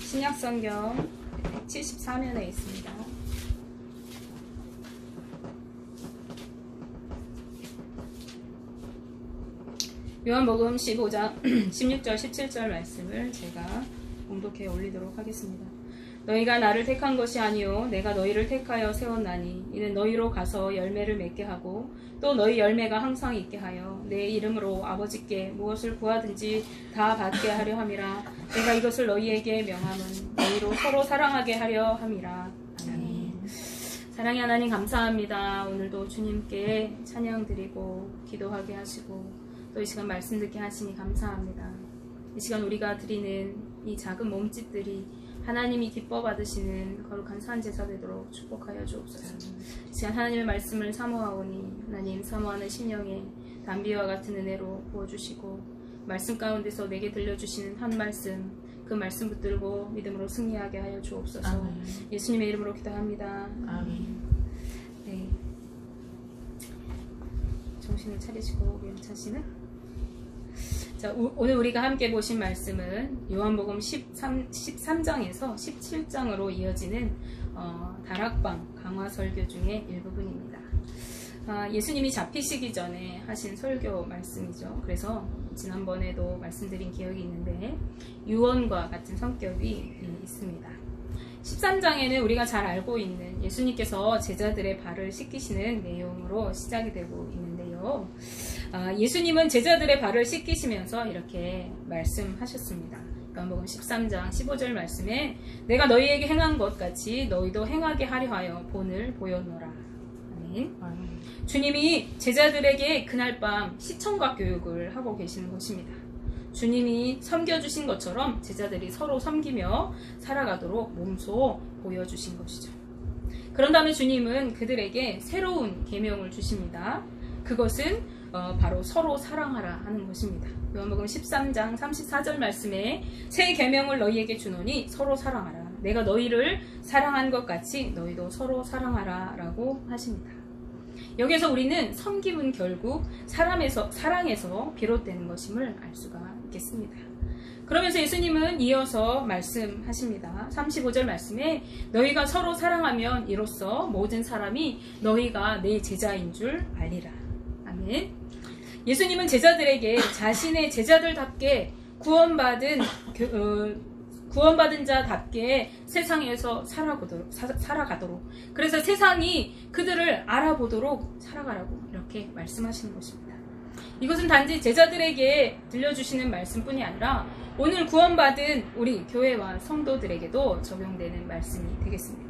신약성경 174면에 있습니다. 요한복음 15장 16절 17절 말씀을 제가 봉독해 올리도록 하겠습니다. 너희가 나를 택한 것이 아니요 내가 너희를 택하여 세웠나니 이는 너희로 가서 열매를 맺게 하고 또 너희 열매가 항상 있게 하여 내 이름으로 아버지께 무엇을 구하든지 다 받게 하려 함이라. 내가 이것을 너희에게 명함은 너희로 서로 사랑하게 하려 함이라. 아멘. 사랑의 하나님 감사합니다. 오늘도 주님께 찬양 드리고 기도하게 하시고 또 이 시간 말씀 듣게 하시니 감사합니다. 이 시간 우리가 드리는 이 작은 몸짓들이 하나님이 기뻐 받으시는 거룩한 산제사 되도록 축복하여 주옵소서. 이 시간 하나님의 말씀을 사모하오니 하나님 사모하는 심령에 담비와 같은 은혜로 부어주시고 말씀 가운데서 내게 들려주시는 한 말씀 그 말씀 붙들고 믿음으로 승리하게 하여 주옵소서. 아멘. 예수님의 이름으로 기도합니다. 아멘. 네. 정신을 차리시고 명차시는 자, 오늘 우리가 함께 보신 말씀은 요한복음 13장에서 17장으로 이어지는 다락방 강화 설교 중에 일부분입니다. 예수님이 잡히시기 전에 하신 설교 말씀이죠. 그래서 지난번에도 말씀드린 기억이 있는데 유언과 같은 성격이 있습니다. 13장에는 우리가 잘 알고 있는 예수님께서 제자들의 발을 씻기시는 내용으로 시작이 되고 있는데요. 예수님은 제자들의 발을 씻기시면서 이렇게 말씀하셨습니다. 요한복음 13장 15절 말씀에 내가 너희에게 행한 것 같이 너희도 행하게 하려 하여 본을 보여노라. 아멘. 주님이 제자들에게 그날 밤 시청각 교육을 하고 계시는 것입니다. 주님이 섬겨주신 것처럼 제자들이 서로 섬기며 살아가도록 몸소 보여주신 것이죠. 그런 다음에 주님은 그들에게 새로운 계명을 주십니다. 그것은 바로 서로 사랑하라 하는 것입니다. 요한복음 13장 34절 말씀에 새 계명을 너희에게 주노니 서로 사랑하라. 내가 너희를 사랑한 것 같이 너희도 서로 사랑하라 라고 하십니다. 여기서 우리는 섬김은 결국 사랑에서 비롯되는 것임을 알 수가 있겠습니다. 그러면서 예수님은 이어서 말씀하십니다. 35절 말씀에 너희가 서로 사랑하면 이로써 모든 사람이 너희가 내 제자인 줄 알리라. 아멘. 예수님은 제자들에게 자신의 제자들답게 구원받은 자답게 세상에서 살아가도록 그래서 세상이 그들을 알아보도록 살아가라고 이렇게 말씀하시는 것입니다. 이것은 단지 제자들에게 들려주시는 말씀뿐이 아니라 오늘 구원받은 우리 교회와 성도들에게도 적용되는 말씀이 되겠습니다.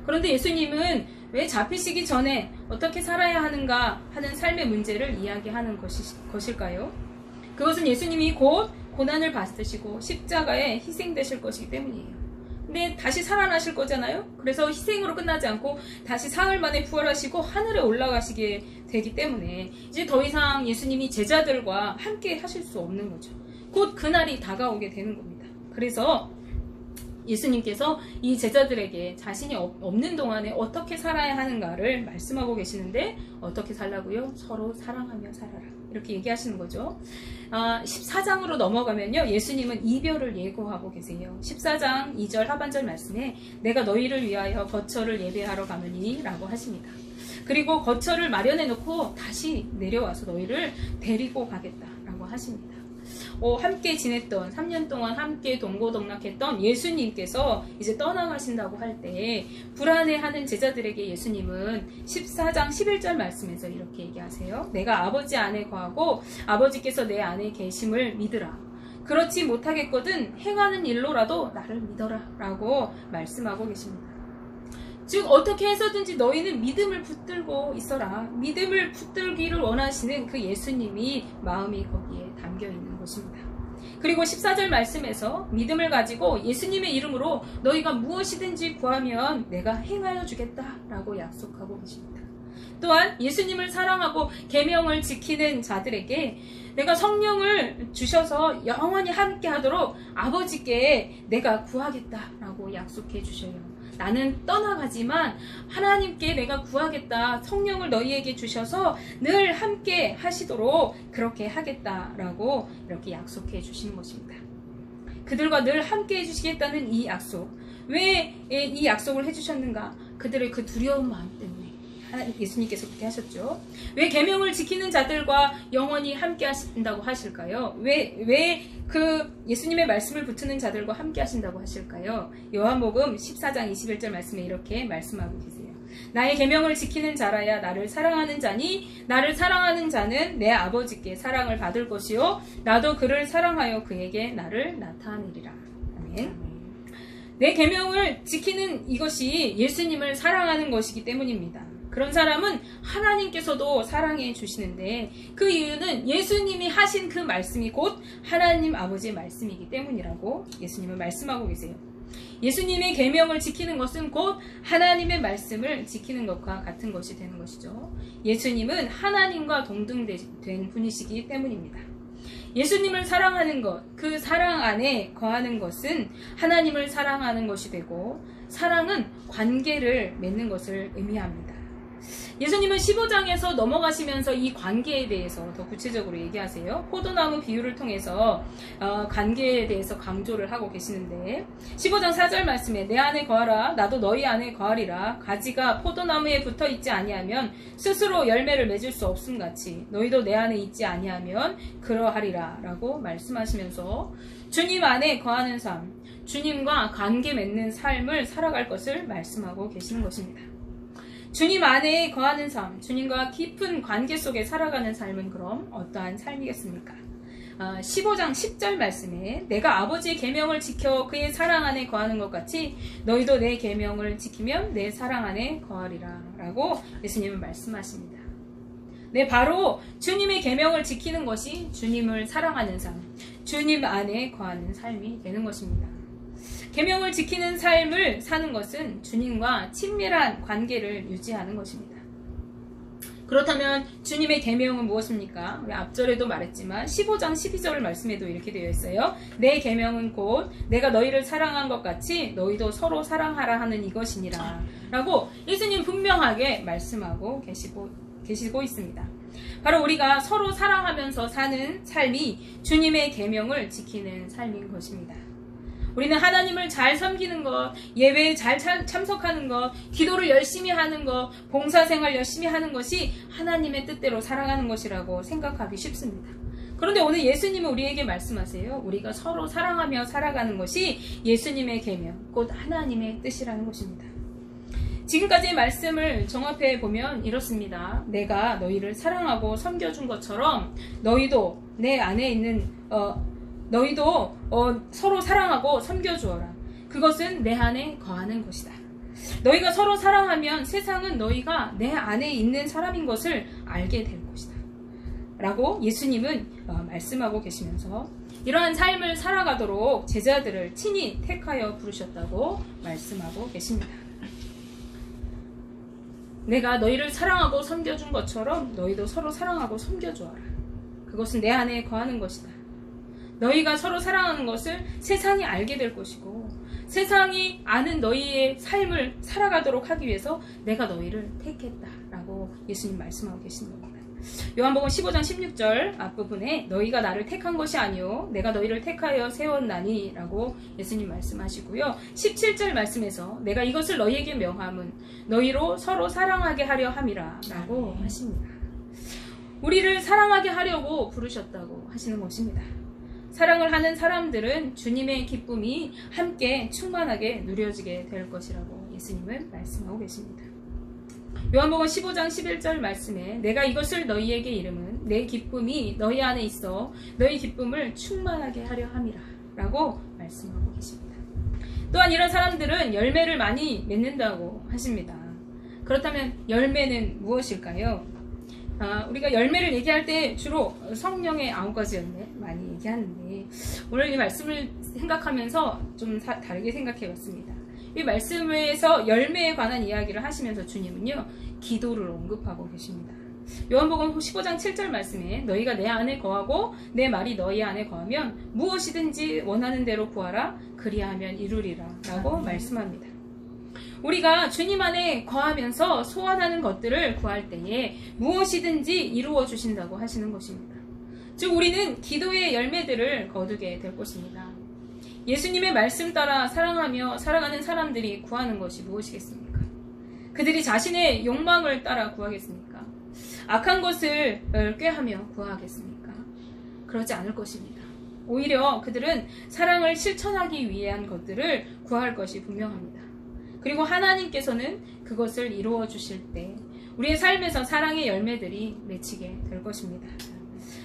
그런데 예수님은 왜 잡히시기 전에 어떻게 살아야 하는가 하는 삶의 문제를 이야기하는 것일까요? 그것은 예수님이 곧 고난을 받으시고 십자가에 희생되실 것이기 때문이에요. 근데 다시 살아나실 거잖아요. 그래서 희생으로 끝나지 않고 다시 사흘 만에 부활하시고 하늘에 올라가시게 되기 때문에 이제 더 이상 예수님이 제자들과 함께 하실 수 없는 거죠. 곧 그날이 다가오게 되는 겁니다. 그래서 예수님께서 이 제자들에게 자신이 없는 동안에 어떻게 살아야 하는가를 말씀하고 계시는데 어떻게 살라고요? 서로 사랑하며 살아라. 이렇게 얘기하시는 거죠. 14장으로 넘어가면요. 예수님은 이별을 예고하고 계세요. 14장 2절 하반절 말씀에 내가 너희를 위하여 거처를 예배하러 가느니 라고 하십니다. 그리고 거처를 마련해 놓고 다시 내려와서 너희를 데리고 가겠다라고 하십니다. 함께 지냈던 3년 동안 함께 동고동락했던 예수님께서 이제 떠나가신다고 할 때 불안해하는 제자들에게 예수님은 14장 11절 말씀에서 이렇게 얘기하세요. 내가 아버지 안에 거하고 아버지께서 내 안에 계심을 믿으라. 그렇지 못하겠거든 행하는 일로라도 나를 믿어라 라고 말씀하고 계십니다. 즉 어떻게 해서든지 너희는 믿음을 붙들고 있어라. 믿음을 붙들기를 원하시는 그 예수님이 마음이 거기에 담겨 있는 것입니다. 그리고 14절 말씀에서 믿음을 가지고 예수님의 이름으로 너희가 무엇이든지 구하면 내가 행하여 주겠다라고 약속하고 계십니다. 또한 예수님을 사랑하고 계명을 지키는 자들에게 내가 성령을 주셔서 영원히 함께 하도록 아버지께 내가 구하겠다라고 약속해 주셔요. 나는 떠나가지만 하나님께 내가 구하겠다. 성령을 너희에게 주셔서 늘 함께 하시도록 그렇게 하겠다라고 이렇게 약속해 주시는 것입니다. 그들과 늘 함께 해주시겠다는 이 약속. 왜 이 약속을 해주셨는가? 그들의 그 두려운 마음 때문에 예수님께서 그렇게 하셨죠. 왜 계명을 지키는 자들과 영원히 함께 하신다고 하실까요? 왜 그 예수님의 말씀을 붙드는 자들과 함께 하신다고 하실까요? 요한복음 14장 21절 말씀에 이렇게 말씀하고 계세요. 나의 계명을 지키는 자라야 나를 사랑하는 자니 나를 사랑하는 자는 내 아버지께 사랑을 받을 것이요 나도 그를 사랑하여 그에게 나를 나타내리라. 아멘. 내 계명을 지키는 이것이 예수님을 사랑하는 것이기 때문입니다. 그런 사람은 하나님께서도 사랑해 주시는데 그 이유는 예수님이 하신 그 말씀이 곧 하나님 아버지의 말씀이기 때문이라고 예수님은 말씀하고 계세요. 예수님의 계명을 지키는 것은 곧 하나님의 말씀을 지키는 것과 같은 것이 되는 것이죠. 예수님은 하나님과 동등된 분이시기 때문입니다. 예수님을 사랑하는 것, 그 사랑 안에 거하는 것은 하나님을 사랑하는 것이 되고 사랑은 관계를 맺는 것을 의미합니다. 예수님은 15장에서 넘어가시면서 이 관계에 대해서 더 구체적으로 얘기하세요. 포도나무 비유를 통해서 관계에 대해서 강조를 하고 계시는데 15장 4절 말씀에 내 안에 거하라 나도 너희 안에 거하리라 가지가 포도나무에 붙어있지 아니하면 스스로 열매를 맺을 수 없음같이 너희도 내 안에 있지 아니하면 그러하리라 라고 말씀하시면서 주님 안에 거하는 삶, 주님과 관계 맺는 삶을 살아갈 것을 말씀하고 계시는 것입니다. 주님 안에 거하는 삶, 주님과 깊은 관계 속에 살아가는 삶은 그럼 어떠한 삶이겠습니까? 15장 10절 말씀에 내가 아버지의 계명을 지켜 그의 사랑 안에 거하는 것 같이 너희도 내 계명을 지키면 내 사랑 안에 거하리라 라고 예수님은 말씀하십니다. 네, 바로 주님의 계명을 지키는 것이 주님을 사랑하는 삶, 주님 안에 거하는 삶이 되는 것입니다. 계명을 지키는 삶을 사는 것은 주님과 친밀한 관계를 유지하는 것입니다. 그렇다면 주님의 계명은 무엇입니까? 우리 앞절에도 말했지만 15장 12절 말씀에도 이렇게 되어 있어요. 내 계명은 곧 내가 너희를 사랑한 것 같이 너희도 서로 사랑하라 하는 이것이니라 라고 예수님 분명하게 말씀하고 계시고 있습니다. 바로 우리가 서로 사랑하면서 사는 삶이 주님의 계명을 지키는 삶인 것입니다. 우리는 하나님을 잘 섬기는 것, 예배에 잘 참석하는 것, 기도를 열심히 하는 것, 봉사생활 열심히 하는 것이 하나님의 뜻대로 살아가는 것이라고 생각하기 쉽습니다. 그런데 오늘 예수님은 우리에게 말씀하세요. 우리가 서로 사랑하며 살아가는 것이 예수님의 계명, 곧 하나님의 뜻이라는 것입니다. 지금까지의 말씀을 종합해 보면 이렇습니다. 내가 너희를 사랑하고 섬겨준 것처럼 너희도 내 안에 있는 너희도 서로 사랑하고 섬겨주어라. 그것은 내 안에 거하는 것이다. 너희가 서로 사랑하면 세상은 너희가 내 안에 있는 사람인 것을 알게 될 것이다. 라고 예수님은 말씀하고 계시면서 이러한 삶을 살아가도록 제자들을 친히 택하여 부르셨다고 말씀하고 계십니다. 내가 너희를 사랑하고 섬겨준 것처럼 너희도 서로 사랑하고 섬겨주어라. 그것은 내 안에 거하는 것이다. 너희가 서로 사랑하는 것을 세상이 알게 될 것이고 세상이 아는 너희의 삶을 살아가도록 하기 위해서 내가 너희를 택했다라고 예수님 말씀하고 계시는 겁니다. 요한복음 15장 16절 앞부분에 너희가 나를 택한 것이 아니요 내가 너희를 택하여 세웠나니 라고 예수님 말씀하시고요. 17절 말씀에서 내가 이것을 너희에게 명함은 너희로 서로 사랑하게 하려 함이라 라고 하십니다. 우리를 사랑하게 하려고 부르셨다고 하시는 것입니다. 사랑을 하는 사람들은 주님의 기쁨이 함께 충만하게 누려지게 될 것이라고 예수님은 말씀하고 계십니다. 요한복음 15장 11절 말씀에 내가 이것을 너희에게 이름은 내 기쁨이 너희 안에 있어 너희 기쁨을 충만하게 하려 함이라 라고 말씀하고 계십니다. 또한 이런 사람들은 열매를 많이 맺는다고 하십니다. 그렇다면 열매는 무엇일까요? 우리가 열매를 얘기할 때 주로 성령의 9가지 열매 많이 얘기하는데 오늘 이 말씀을 생각하면서 좀 다르게 생각해 봤습니다. 이 말씀에서 열매에 관한 이야기를 하시면서 주님은요 기도를 언급하고 계십니다. 요한복음 15장 7절 말씀에 너희가 내 안에 거하고 내 말이 너희 안에 거하면 무엇이든지 원하는 대로 구하라 그리하면 이루리라 라고 말씀합니다. 우리가 주님 안에 거하면서 소원하는 것들을 구할 때에 무엇이든지 이루어 주신다고 하시는 것입니다. 즉 우리는 기도의 열매들을 거두게 될 것입니다. 예수님의 말씀 따라 사랑하며 살아가는 사람들이 구하는 것이 무엇이겠습니까? 그들이 자신의 욕망을 따라 구하겠습니까? 악한 것을 꾀하며 구하겠습니까? 그러지 않을 것입니다. 오히려 그들은 사랑을 실천하기 위한 것들을 구할 것이 분명합니다. 그리고 하나님께서는 그것을 이루어 주실 때 우리의 삶에서 사랑의 열매들이 맺히게 될 것입니다.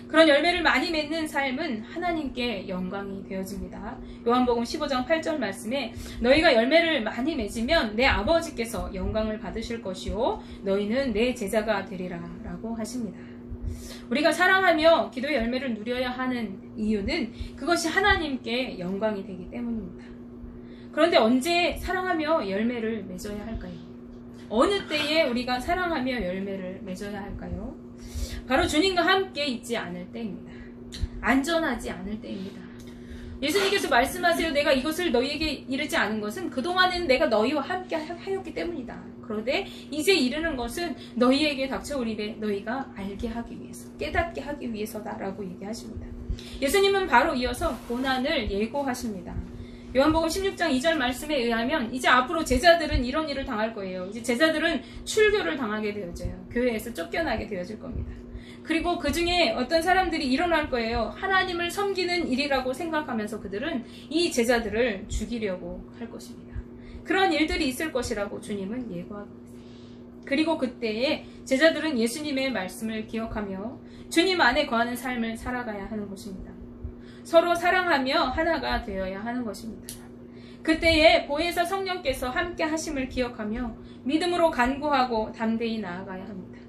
그런 열매를 많이 맺는 삶은 하나님께 영광이 되어집니다. 요한복음 15장 8절 말씀에 너희가 열매를 많이 맺으면 내 아버지께서 영광을 받으실 것이요 너희는 내 제자가 되리라 라고 하십니다. 우리가 사랑하며 기도의 열매를 누려야 하는 이유는 그것이 하나님께 영광이 되기 때문입니다. 그런데 언제 사랑하며 열매를 맺어야 할까요? 어느 때에 우리가 사랑하며 열매를 맺어야 할까요? 바로 주님과 함께 있지 않을 때입니다. 안전하지 않을 때입니다. 예수님께서 말씀하세요. 내가 이것을 너희에게 이르지 않은 것은 그동안에는 내가 너희와 함께 하였기 때문이다. 그런데 이제 이르는 것은 너희에게 닥쳐오리되 너희가 알게 하기 위해서, 깨닫게 하기 위해서다라고 얘기하십니다. 예수님은 바로 이어서 고난을 예고하십니다. 요한복음 16장 2절 말씀에 의하면 이제 앞으로 제자들은 이런 일을 당할 거예요. 이제 제자들은 출교를 당하게 되어져요. 교회에서 쫓겨나게 되어질 겁니다. 그리고 그 중에 어떤 사람들이 일어날 거예요. 하나님을 섬기는 일이라고 생각하면서 그들은 이 제자들을 죽이려고 할 것입니다. 그런 일들이 있을 것이라고 주님은 예고하고 있습니다. 그리고 그때에 제자들은 예수님의 말씀을 기억하며 주님 안에 거하는 삶을 살아가야 하는 것입니다. 서로 사랑하며 하나가 되어야 하는 것입니다. 그때에 보혜사 성령께서 함께 하심을 기억하며 믿음으로 간구하고 담대히 나아가야 합니다.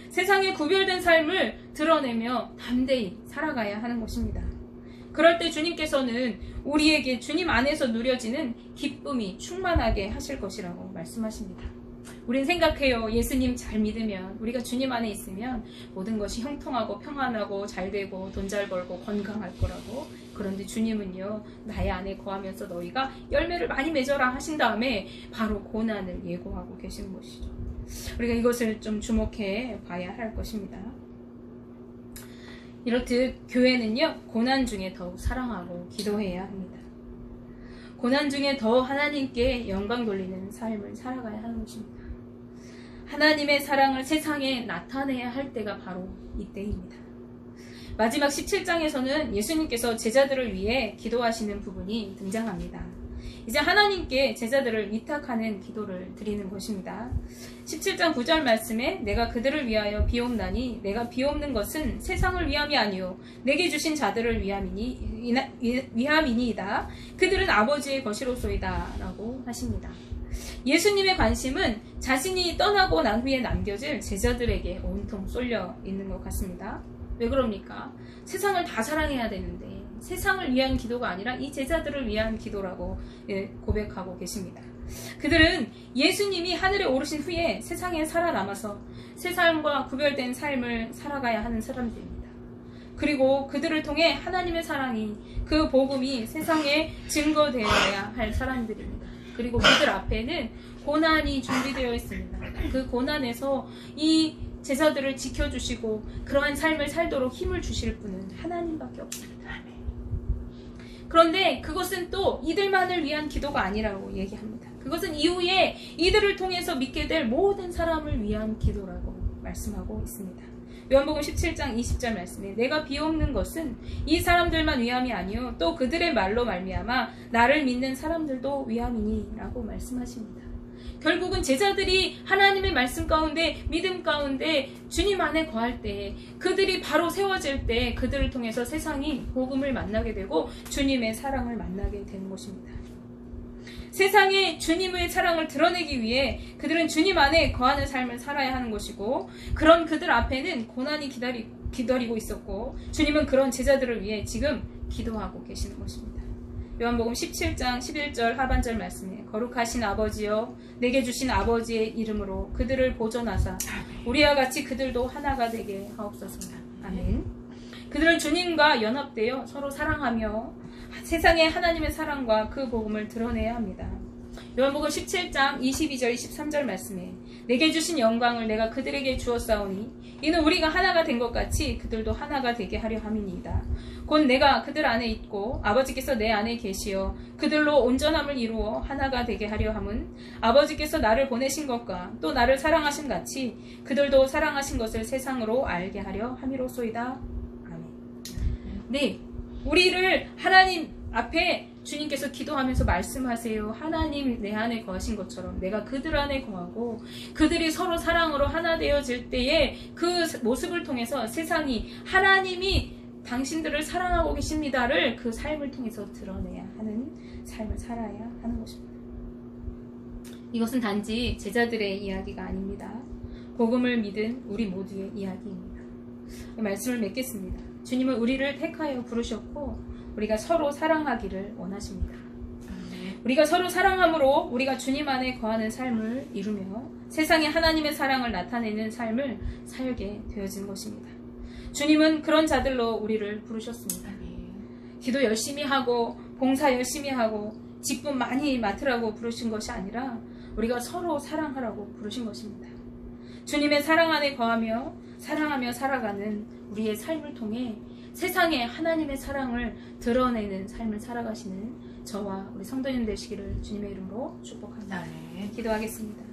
세상에 구별된 삶을 드러내며 담대히 살아가야 하는 것입니다. 그럴 때 주님께서는 우리에게 주님 안에서 누려지는 기쁨이 충만하게 하실 것이라고 말씀하십니다. 우린 생각해요. 예수님 잘 믿으면, 우리가 주님 안에 있으면 모든 것이 형통하고 평안하고 잘되고 돈 잘 벌고 건강할 거라고. 그런데 주님은요, 나의 안에 거하면서 너희가 열매를 많이 맺어라 하신 다음에 바로 고난을 예고하고 계신 것이죠. 우리가 이것을 좀 주목해 봐야 할 것입니다. 이렇듯 교회는요, 고난 중에 더욱 사랑하고 기도해야 합니다. 고난 중에 더 하나님께 영광 돌리는 삶을 살아가야 하는 것입니다. 하나님의 사랑을 세상에 나타내야 할 때가 바로 이때입니다. 마지막 17장에서는 예수님께서 제자들을 위해 기도하시는 부분이 등장합니다. 이제 하나님께 제자들을 위탁하는 기도를 드리는 것입니다. 17장 9절 말씀에 내가 그들을 위하여 비옵나니 내가 비옵는 것은 세상을 위함이 아니요 내게 주신 자들을 위함이니이다. 그들은 아버지의 것이로소이다 라고 하십니다. 예수님의 관심은 자신이 떠나고 난 후에 남겨질 제자들에게 온통 쏠려 있는 것 같습니다. 왜 그럽니까? 세상을 다 사랑해야 되는데 세상을 위한 기도가 아니라 이 제자들을 위한 기도라고 고백하고 계십니다. 그들은 예수님이 하늘에 오르신 후에 세상에 살아남아서 세상과 구별된 삶을 살아가야 하는 사람들입니다. 그리고 그들을 통해 하나님의 사랑이, 그 복음이 세상에 증거되어야 할 사람들입니다. 그리고 그들 앞에는 고난이 준비되어 있습니다. 그 고난에서 이 제자들을 지켜주시고 그러한 삶을 살도록 힘을 주실 분은 하나님밖에 없습니다. 그런데 그것은 또 이들만을 위한 기도가 아니라고 얘기합니다. 그것은 이후에 이들을 통해서 믿게 될 모든 사람을 위한 기도라고 말씀하고 있습니다. 요한복음 17장 20절 말씀에 내가 비옵는 것은 이 사람들만 위함이 아니요 또 그들의 말로 말미암아 나를 믿는 사람들도 위함이니 라고 말씀하십니다. 결국은 제자들이 하나님의 말씀 가운데, 믿음 가운데 주님 안에 거할 때, 그들이 바로 세워질 때 그들을 통해서 세상이 복음을 만나게 되고 주님의 사랑을 만나게 되는 것입니다. 세상에 주님의 사랑을 드러내기 위해 그들은 주님 안에 거하는 삶을 살아야 하는 것이고, 그런 그들 앞에는 고난이 기다리고 있었고 주님은 그런 제자들을 위해 지금 기도하고 계시는 것입니다. 요한복음 17장 11절 하반절 말씀에 거룩하신 아버지여 내게 주신 아버지의 이름으로 그들을 보존하사 우리와 같이 그들도 하나가 되게 하옵소서. 아멘. 그들은 주님과 연합되어 서로 사랑하며 세상에 하나님의 사랑과 그 복음을 드러내야 합니다. 요한복음 17장 22절 23절 말씀에 내게 주신 영광을 내가 그들에게 주었사오니 이는 우리가 하나가 된 것 같이 그들도 하나가 되게 하려 함이니이다. 곧 내가 그들 안에 있고 아버지께서 내 안에 계시어 그들로 온전함을 이루어 하나가 되게 하려 함은 아버지께서 나를 보내신 것과 또 나를 사랑하신 같이 그들도 사랑하신 것을 세상으로 알게 하려 함이로소이다. 아멘. 네, 우리를 하나님 앞에 주님께서 기도하면서 말씀하세요. 하나님 내 안에 거하신 것처럼 내가 그들 안에 거하고 그들이 서로 사랑으로 하나 되어질 때에 그 모습을 통해서 세상이 하나님이 당신들을 사랑하고 계십니다를 그 삶을 통해서 드러내야 하는 삶을 살아야 하는 것입니다. 이것은 단지 제자들의 이야기가 아닙니다. 복음을 믿은 우리 모두의 이야기입니다. 말씀을 맺겠습니다. 주님은 우리를 택하여 부르셨고 우리가 서로 사랑하기를 원하십니다. 우리가 서로 사랑함으로 우리가 주님 안에 거하는 삶을 이루며 세상에 하나님의 사랑을 나타내는 삶을 살게 되어진 것입니다. 주님은 그런 자들로 우리를 부르셨습니다. 기도 열심히 하고 봉사 열심히 하고 직분 많이 맡으라고 부르신 것이 아니라 우리가 서로 사랑하라고 부르신 것입니다. 주님의 사랑 안에 거하며 사랑하며 살아가는 우리의 삶을 통해 세상에 하나님의 사랑을 드러내는 삶을 살아가시는 저와 우리 성도님 되시기를 주님의 이름으로 축복합니다. 네. 기도하겠습니다.